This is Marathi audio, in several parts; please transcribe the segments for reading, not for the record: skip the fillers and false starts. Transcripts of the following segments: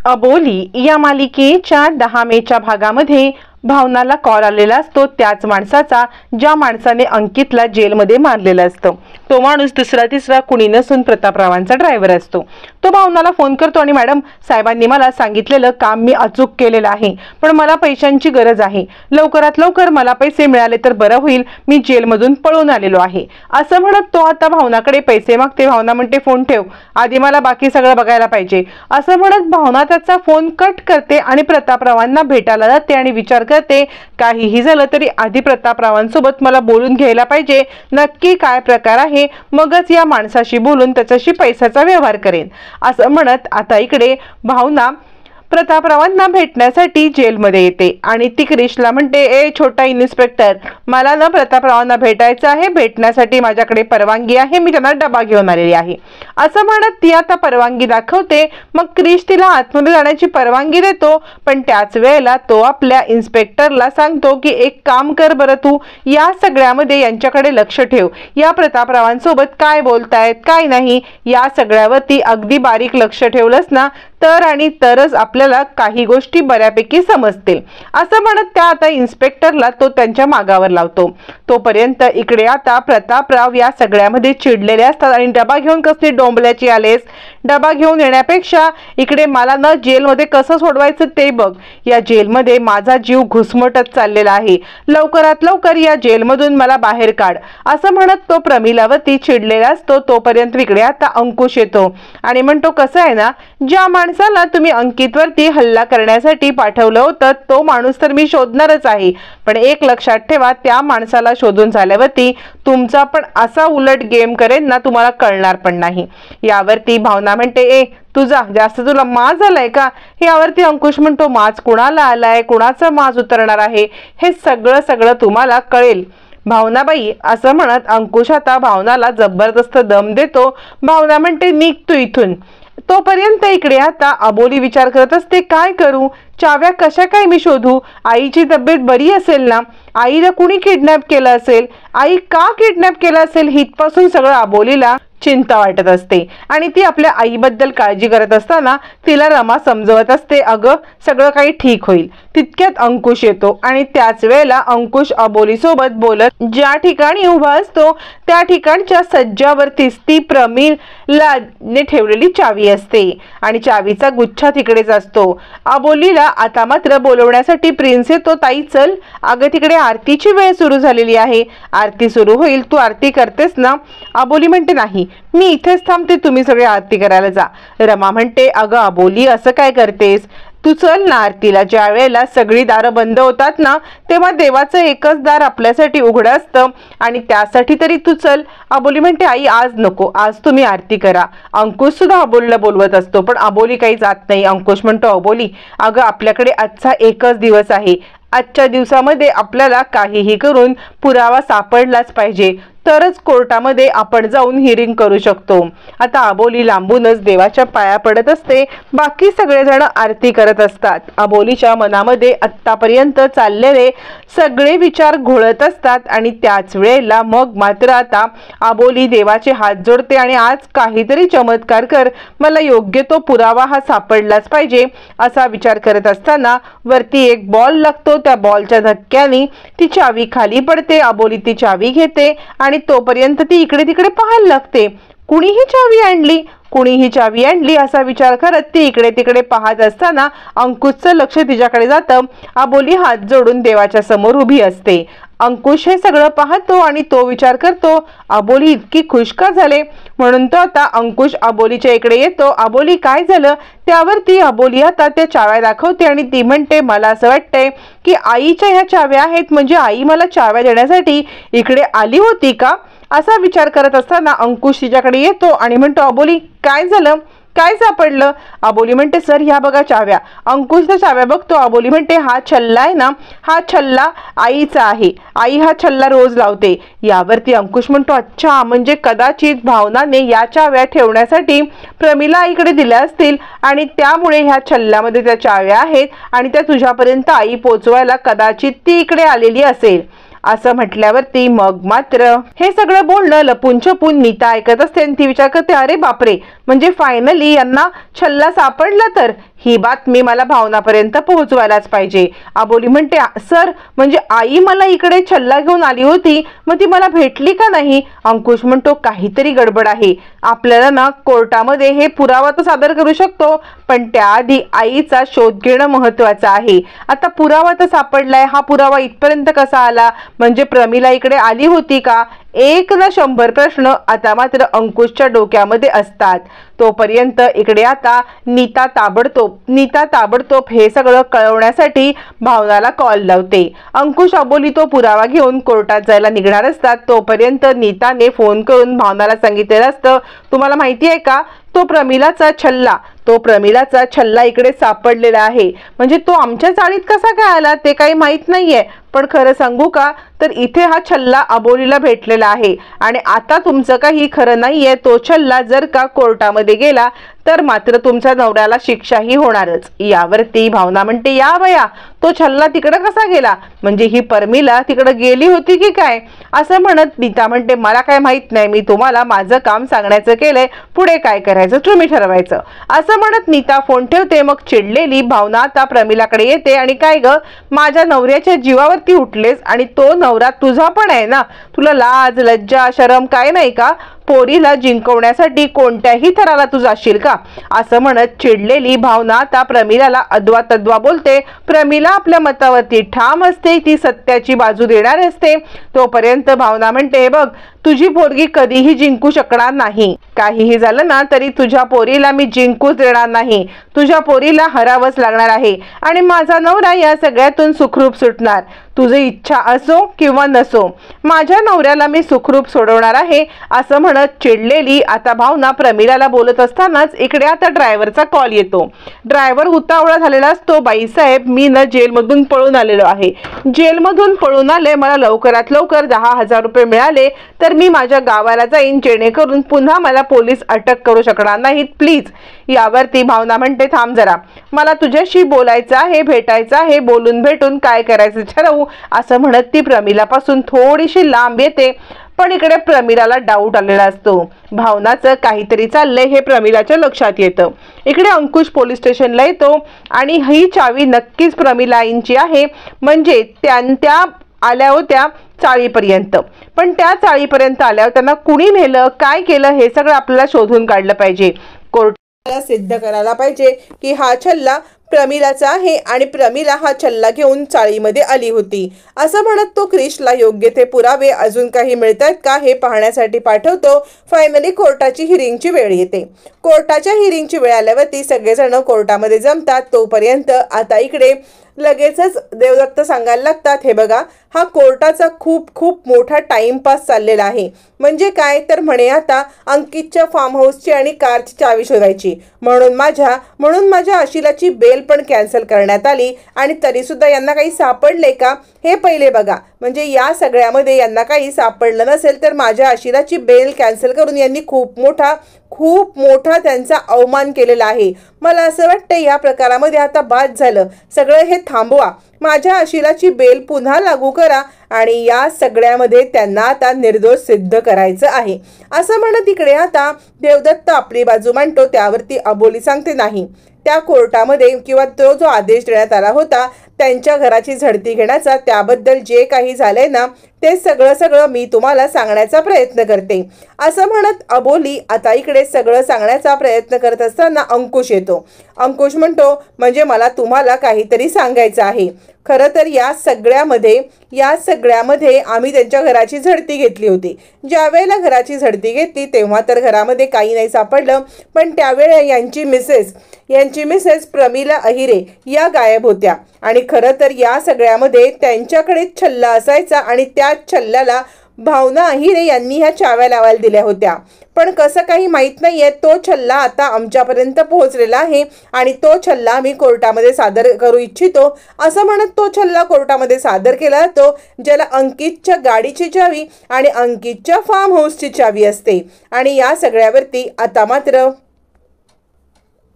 अबोली या मालिकेच्या 10 मेच्या भागामध्ये भावनाला कॉल आलेला असतो त्याच माणसाचा ज्या माणसाने अंकितला जेलमध्ये मारलेलं असतं। तो माणूस दुसरा तिसरा कुणी नसून प्रतापरावांचा ड्रायव्हर असतो। तो भावनाला फोन करतो आणि मॅडम साहेबांनी मला सांगितलेलं काम मी अचूक केलेलं आहे, पण मला पैशांची गरज आहे, लवकरात लवकर मला पैसे मिळाले तर बरं होईल, मी जेलमधून पळून आलेलो आहे असं म्हणत तो आता भावनाकडे पैसे मागते। भावना म्हणते फोन ठेव, आधी मला बाकी सगळं बघायला पाहिजे असं म्हणत भावना त्याचा फोन कट करते आणि प्रतापरावांना भेटायला जाते आणि विचार करते काहीही झालं तरी आधी प्रतापरावांसोबत मला बोलून घ्यायला पाहिजे, नक्की काय प्रकार आहे मगच या माणसाशी बोलून त्याच्याशी पैशाचा व्यवहार करेन असं म्हणत आता इकडे भावना प्रतापरावांना भेटण्यासाठी जेलमध्ये येते आणि ती क्रिशला म्हणते ए छोटा इन्स्पेक्टर, मला ना प्रतापरावांना भेटायचं आहे, भेटण्यासाठी माझ्याकडे परवानगी आहे, मी त्यांना डबा घेऊन आलेली आहे असं म्हणत ती आता परवानगी दाखवते। मग क्रिश तिला आतमध्ये जाण्याची परवानगी देतो, पण त्याच वेळेला तो आपल्या इन्स्पेक्टरला सांगतो की एक काम कर बरं, तू या सगळ्यामध्ये यांच्याकडे लक्ष ठेव, या प्रतापरावांसोबत काय बोलतायत काय नाही या सगळ्यावरती अगदी बारीक लक्ष ठेवलंस ना तर आणि तरच आपल्याला काही गोष्टी बऱ्यापैकी समजतील असं म्हणत त्या आता इन्स्पेक्टरला तो त्यांच्या मागावर लावतो। तोपर्यंत इकडे आता प्रतापराव या सगळ्यामध्ये चिडलेले असतात आणि डबा घेऊन कसली डोंबल्याची आलेस, डबा घेऊन येण्यापेक्षा इकडे मला न जेलमध्ये कसं सोडवायचं ते बघ, या जेलमध्ये माझा जीव घुसमटत चाललेला आहे, लवकरात लवकर या जेलमधून मला बाहेर काढ असं म्हणत तो प्रमिलावरती चिडलेला असतो। तोपर्यंत इकडे आता अंकुश येतो आणि म्हणतो कसं आहे ना, ज्या माणसाला तुम्ही अंकितवरती हल्ला करण्यासाठी पाठवलं होतं तो माणूस तर मी शोधणारच आहे, पण एक लक्षात ठेवा त्या माणसाला शोधून झाल्यावरती तुमचा पण असा उलट गेम करेन ना तुम्हाला कळणार पण नाही। यावरती भावना म्हणते ए तुझा जास्त तुला माज आलाय का, यावरती अंकुश म्हणतो माज कुणाला आलाय, कुणाचा माज उतरणार आहे हे सगळं तुम्हाला कळेल भावनाबाई असं म्हणत अंकुश आता भावनाला जबरदस्त दम देतो। भावना म्हणते निघ तू इथून। तोपर्यंत इकडे आता अबोली विचार करत असते काय करू, चाव्या कशा काय मी शोधू, आईची तब्येत बरी असेल ना, आईला कुणी किडनॅप केलं असेल, आई का किडनॅप केलं असेल हितपासून सगळं अबोलीला चिंता वाटत असते आणि ती आपल्या आईबद्दल काळजी करत असताना तिला रमा समजवत असते अगं सगळं काही ठीक होईल। तितक्यात अंकुश येतो आणि त्याच वेळेला अंकुश अबोली सोबत बोलत ज्या ठिकाणी उभा असतो त्या ठिकाणच्या सज्जावरतीच ती प्रमिलाने ठेवलेली चावी असते आणि चावीचा गुच्छा तिकडेच असतो। अबोलीला आता मात्र बोलवण्यासाठी प्रिन्स येतो, ताई चल अगं तिकडे आरतीची वेळ सुरू झालेली आहे, आरती सुरू होईल, तू आरती करतेस ना। अबोली म्हणते नाही मी इथेच थांबते, तुम्ही सगळे आरती करायला जा। रमा म्हणते अगं अबोली असं काय करतेस, तू चल ना आरतीला। ज्या वेळेला सगळी दारं बंद होतात ना तेव्हा देवाचं एकच दार आपल्यासाठी उघडं असतं आणि त्यासाठी तरी तू चल। अबोली म्हणते आई आज नको, आज तुम्ही आरती करा। अंकुश सुद्धा अबोलीला बोलवत असतो पण अबोली काही जात नाही। अंकुश म्हणतो अबोली अगं आपल्याकडे आजचा एकच दिवस आहे, आजच्या दिवसामध्ये आपल्याला काहीही करून पुरावा सापडलाच पाहिजे तरच कोर्टामध्ये आपण जाऊन हिअरिंग करू शकतो। आता अबोली लांबूनच देवाच्या पाया पडत असते, बाकी सगळेजण आरती करत असतात। अबोलीच्या मनामध्ये आत्तापर्यंत चाललेले सगळे विचार घोळत असतात आणि त्याच वेळेला मग मात्र आता अबोली देवाचे हात जोडते आणि आज काहीतरी चमत्कार कर, मला योग्य तो पुरावा हा सापडलाच पाहिजे असा विचार करत असताना वरती एक बॉल लागतो, त्या बॉलच्या धक्क्याने ती चावी खाली पडते। अबोली ती चावी घेते आणि तोपर्यंत ती इकडे तिकडे पाहायला लागते, कुणीही चावी आणली, कुणीही चावी आणली असा विचार करत ती इकडे तिकडे पाहत असताना अंकुशचं लक्ष तिच्याकडे जातं। अबोली हात जोडून देवाच्या समोर उभी असते। अंकुश हे सगळं पाहतो आणि तो विचार करतो अबोली इतकी खुश का झाले, म्हणून तो आता अंकुश अबोलीच्या इकडे येतो। अबोली काय झालं, त्यावरती अबोली आता त्या चाव्या दाखवते आणि ती म्हणते मला असं वाटतंय की आईच्या ह्या चाव्या आहेत, म्हणजे आई मला चाव्या देण्यासाठी इकडे आली होती का असा विचार करत असताना अंकुश तिच्याकडे येतो आणि म्हणतो अबोली काय झालं, काय सापडलं। अबोली म्हणते सर ह्या बघा चाव्या। अंकुश त्या चाव्या बघतो। अबोली म्हणते हा छल्ला आहे ना, हा छल्ला आईचा आहे, आई हा छल्ला रोज लावते। यावरती अंकुश म्हणतो अच्छा, म्हणजे कदाचित भावनाने या चाव्या ठेवण्यासाठी प्रमिला आईकडे दिल्या असतील आणि त्यामुळे ह्या छल्ल्यामध्ये त्या चाव्या आहेत आणि त्या तुझ्यापर्यंत आई पोचवायला कदाचित ती इकडे आलेली असेल असं म्हटल्यावरती मग मात्र हे सगळं बोलणं लपून छपून नीता ऐकत असते आणि ती विचार करते अरे बापरे, म्हणजे फायनली यांना छल्ला सापडला तर ही बातमी मला भावनापर्यंत पोहोचवायलाच पाहिजे। अबोली म्हणते सर म्हणजे आई मला इकडे छल्ला घेऊन आली होती, मग ती मला भेटली का नाही? अंकुश म्हणतो काहीतरी गडबड आहे, आपल्याला ना कोर्टामध्ये हे पुरावा तर सादर करू शकतो, पण त्याआधी आईचा शोध घेणं महत्वाचं आहे। आता पुरावा तर सापडलाय, हा पुरावा इथपर्यंत कसा आला? म्हणजे प्रमिला इकडे आली होती का? एक ना 100 प्रश्न आता मात्र अंकुशच्या डोक्यामध्ये असतात। तोपर्यंत इकडे आता नीता ताबडतोब हे सगळं कळवण्यासाठी भावनाला कॉल लावते। अंकुश अबोली तो पुरावा घेऊन कोर्टात जायला निघणार असतात, तोपर्यंत नीताने फोन करून भावनाला सांगितलेलं असतं, तुम्हाला माहिती आहे का तो प्रमिलाचा छल्ला इकडे सापडलेला आहे। म्हणजे तो आमच्या चाळीत कसा काय आला ते काही माहित नाहीये, पण खरं सांगू का तर इथे हा छल्ला अबोलीला भेटलेला आहे आणि आता तुमचं काही खरं नाहीये। तो छल्ला जर का कोर्टामध्ये गेला तर मात्र तुमच्या नवऱ्याला शिक्षाही होणारच। यावरती भावना म्हणते या बया, तो छल्ला तिकडे कसा गेला? म्हणजे ही प्रमिला तिकडे गेली होती की काय? असं म्हणत नीता म्हणते मला काय माहित नाही, मी तुम्हाला माझं काम सांगण्याचं केलंय, पुढे काय करायचं तुम्ही ठरवायचं। असं म्हणत नीता फोन ठेवते। मग चिडलेली भावना आता प्रमिलाकडे येते आणि काय ग, माझ्या नवऱ्याच्या जीवावरती उठलेस आणि तो नवरा तुझा पण आहे ना, तुला लाज लज्जा शरम काय नाही का? पोरीला जिंकवण्यासाठी कोणत्याही थराला तू जाशील का? असं म्हणत चिडलेली भावना आता प्रमिलाला अद्वा तद्वा बोलते। प्रमिला आपल्या मतावरती ठाम असते, ती सत्याची बाजू देणार असते। तोपर्यंत भावना म्हणते बघ, तुझी पोरगी कधीही जिंकू शकणार नाही, काहीही झालं ना तरी तुझ्या पोरीला मी जिंकूच देणार नाही, तुझ्या पोरीला हरावंच लागणार आहे आणि माझा नवरा या सगळ्यातून सुखरूप सुटणार। तुझी इच्छा असो किंवा नसो, माझ्या नवऱ्याला मी सुखरूप सोडवणार आहे। असं म्हणत चिडलेली आता भावना प्रमिलाला बोलत असतानाच इकडे आता ड्रायव्हरचा कॉल येतो। ड्रायव्हर उतावळा झालेला असतो, बाईसाहेब मी ना जेलमधून पळून आलेलो आहे, जेलमधून पळून आले, मला लवकरात लवकर 10,000 रुपये मिळाले तर मी माझ्या गावाला जाईन, जेणेकरून पुन्हा मला पोलीस अटक करू शकणार नाहीत, प्लीज। यावरती भावना म्हणते थांब जरा, मला तुझ्याशी बोलायचं आहे, भेटायचं आहे, बोलून भेटून काय करायचं ठरवू। असं म्हणत ती प्रमिलापासून थोडीशी लांब येते, पण इकडे प्रमिलाला डाऊट आलेला असतो, भावनाचं काहीतरी चाललंय हे प्रमिलाच्या लक्षात येतं। इकडे अंकुश पोलीस स्टेशनला येतो आणि ही चावी नक्कीच प्रमिलाईंची आहे, म्हणजे त्या आल्या होत्या चाळीपर्यंत, पण त्या चाळीपर्यंत आल्यावर त्यांना कुणी नेलं काय केलं हे सगळं आपल्याला शोधून काढलं पाहिजे। कोर्टाला सिद्ध करायला पाहिजे की हा छल्ला प्रमिलाचा आहे आणि प्रमिला हा छल्ला घेऊन चाळीमध्ये आली होती। असं म्हणत तो क्रिशला योग्य ते पुरावे अजून काही मिळतात का हे पाहण्यासाठी पाठवतो। फायनली कोर्टाची हिअरिंगची वेळ येते। कोर्टाच्या हिअरिंगची वेळ आल्यावरती सगळेजण कोर्टामध्ये जमतात। तोपर्यंत आता इकडे लगेचच देवदत्त सांगायला लागतात, हे बघा हा कोर्टाचा खूप मोठा टाइमपास चाललेला आहे। म्हणजे काय तर म्हणे आता अंकितच्या फार्म हाऊसची आणि कारची चावी शोधायची, म्हणून माझ्या आशिलाची बेल पण कॅन्सल करण्यात आली आणि तरी सुद्धा यांना काही सापडले का हे पहिले बघा। म्हणजे या सगळ्यामध्ये यांना काही सापडलं नसेल तर माझ्या आशिलाची बेल कॅन्सल करून यांनी खूप मोठा त्यांचा अवमान केलेला आहे। मला असं वाटतं या प्रकारामध्ये आता बाद झालं, सगळं हे थांबवा, माझ्या आशिलाची बेल पुन्हा लागू करा आणि या सगळ्यामध्ये त्यांना आता निर्दोष सिद्ध करायचं आहे। असं म्हणत इकडे आता देवदत्त आपली बाजू मांडतो। त्यावरती अबोली सांगते नाही, त्या कोर्टामध्ये किंवा तो जो आदेश देण्यात आला होता त्यांच्या घराची झडती घेण्याचा, त्याबद्दल जे काही झालंय ना ते सगळं मी तुम्हाला सांगण्याचा प्रयत्न करते। असं म्हणत अबोली आता इकडे सगळं सांगण्याचा प्रयत्न करत असताना अंकुश येतो। अंकुश म्हणतो म्हणजे मला तुम्हाला काहीतरी सांगायचं आहे। खरं तर या सगळ्यामध्ये आम्ही त्यांच्या घराची झडती घेतली होती। ज्या वेळेला घराची झडती घेतली तेव्हा तर घरामध्ये काही नाही सापडलं, पण त्यावेळेला यांची मिसेस प्रमिला अहिरे या गायब होत्या आणि खरं तर या सगळ्यामध्ये त्यांच्याकडे छल्ला असायचा आणि त्या छल्ल्याला भावना अहिरे यांनी ह्या चाव्या लावायला दिल्या होत्या, पण कसं काही माहित नाहीये। तो छल्ला आता आमच्यापर्यंत पोहोचलेला आहे आणि तो छल्ला मी कोर्टामध्ये सादर करू इच्छितो। असं म्हणत तो छल्ला कोर्टामध्ये सादर केला जातो, ज्याला अंकितच्या गाडीची चावी आणि अंकितच्या फार्म हाऊसची चावी असते आणि या सगळ्यावरती आता मात्र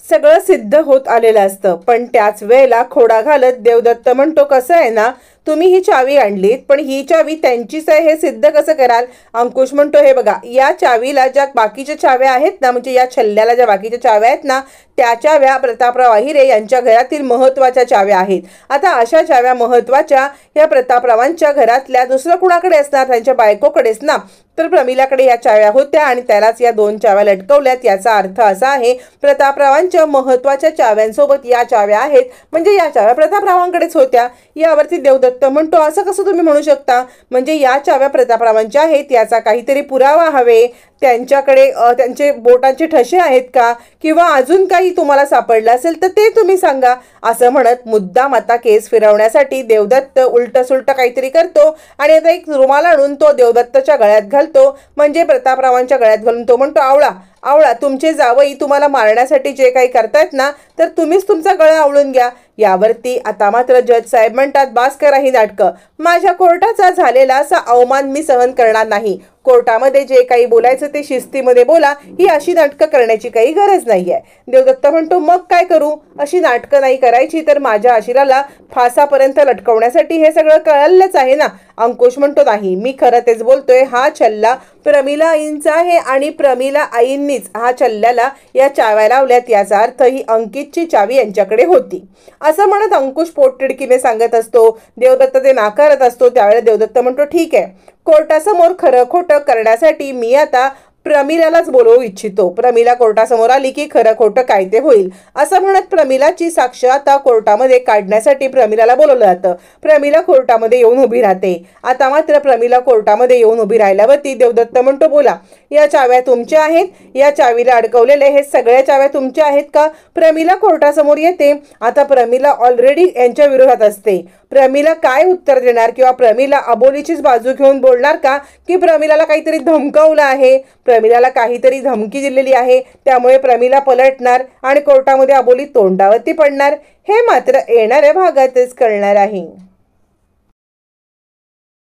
सगळं सिद्ध होत आलेलं असतं। पण त्याच वेळेला खोडा घालत देवदत्त म्हणतो कसं आहे ना, तुम्ही ही चावी आणलीत, पण ही चावी त्यांचीच आहे हे सिद्ध कसं कराल? अंकुश म्हणतो, हे बघा, या चावीला ज्या बाकीच्या चाव्या आहेत ना, म्हणजे या छल्ल्याला ज्या बाकीच्या चाव्या आहेत ना, त्या चाव्या प्रतापराव अहिरे यांच्या घरातील महत्त्वाच्या चाव्या आहेत. आता अशा चाव्या महत्त्वाच्या या प्रतापरावांच्या घरातल्या दुसरं कुणाकडे असणार? त्यांच्या बायकोकडेच ना. तर प्रमिलाकडे या चाव्या होत्या आणि त्यालाच या 2 चाव्या लटकवल्यात. याचा अर्थ असा आहे, प्रतापरावांच्या महत्त्वाच्या चाव्यांसोबत या चाव्या आहेत, म्हणजे या चाव्या प्रतापरावांकडेच होत्या. यावरती देवदत्त म्हणतो, असं कसं तुम्ही म्हणू शकता? म्हणजे या चाव्या प्रतापरावांच्या आहेत याचा काहीतरी पुरावा हवे. त्यांच्याकडे त्यांचे बोटांचे ठसे आहेत का, किंवा अजून काही तुम्हाला सापडलं असेल तर ते तुम्ही सांगा. असं म्हणत मुद्दाम आता केस फिरवण्यासाठी देवदत्त उलट सुलट काहीतरी करतो आणि आता एक रुमाल आणून तो देवदत्तच्या गळ्यात घालतो, म्हणजे प्रतापरावांच्या गळ्यात घालून तो म्हणतो, आवळा आवळा, तुमचे जावई तुम्हाला मारण्यासाठी जे काही करतायत ना, तर तुम्हीच तुमचा गळा आवळून घ्या. यावरती आता मात्र जज साहेब म्हणतात, बास करा ही नाटकं. माझ्या कोर्टाचा झालेला असा अवमान मी सहन करणार नाही. कोर्टामध्ये जे काही बोलायचं ते शिस्तीमध्ये बोला. ही अशी नाटकं करण्याची काही गरज नाहीये. देवदत्त म्हणतो, मग काय करू? अशी नाटकं नाही करायची तर माझ्या आशिराला फासापर्यंत लटकवण्यासाठी हे सगळं कळलंच आहे ना. अंकुश म्हणतो, नाही, मी खरं तेच बोलतोय. हा छल्ला प्रमिला आईंचा आहे आणि प्रमिला आईंनीच हा छल्ल्याला या चाव्या लावल्यात. याचा अर्थ ही अंकितची चावी यांच्याकडे होती. असं म्हणत अंकुश पोटतिडकीने सांगत असतो. देवदत्त ते नाकारत असतो. त्यावेळेला देवदत्त म्हणतो, ठीक आहे, कोर्टासमोर खरं खोटं करण्यासाठी मी आता प्रमिलालाच बोलवू इच्छितो. प्रमिला कोर्टासमोर आली की खरं खोटं काय ते होईल. असं म्हणत प्रमिलाची साक्ष आता कोर्टामध्ये काढण्यासाठी प्रमिलाला बोलवलं जातं. प्रमिला कोर्टामध्ये येऊन उभी राहते. आता मात्र प्रमिला कोर्टामध्ये येऊन उभी राहिल्यावरती देवदत्त म्हणतो, बोला, या चाव्या तुमच्या आहेत? या चावीला अडकवलेले हे सगळ्या चाव्या तुमच्या आहेत का? प्रमिला कोर्टासमोर येते. आता प्रमिला ऑलरेडी यांच्या विरोधात असते. प्रमिला काय उत्तर देणार? किंवा प्रमिला अबोलीचीच बाजू घेऊन बोलणार का, की प्रमिलाला काहीतरी धमकावलं आहे, प्रमिलाला काहीतरी धमकी दिलेली आहे, त्यामुळे प्रमिला पलटणार आणि कोर्टामध्ये अबोली तोंडावरती पडणार? हे मात्र येणाऱ्या भागातच कळणार आहे.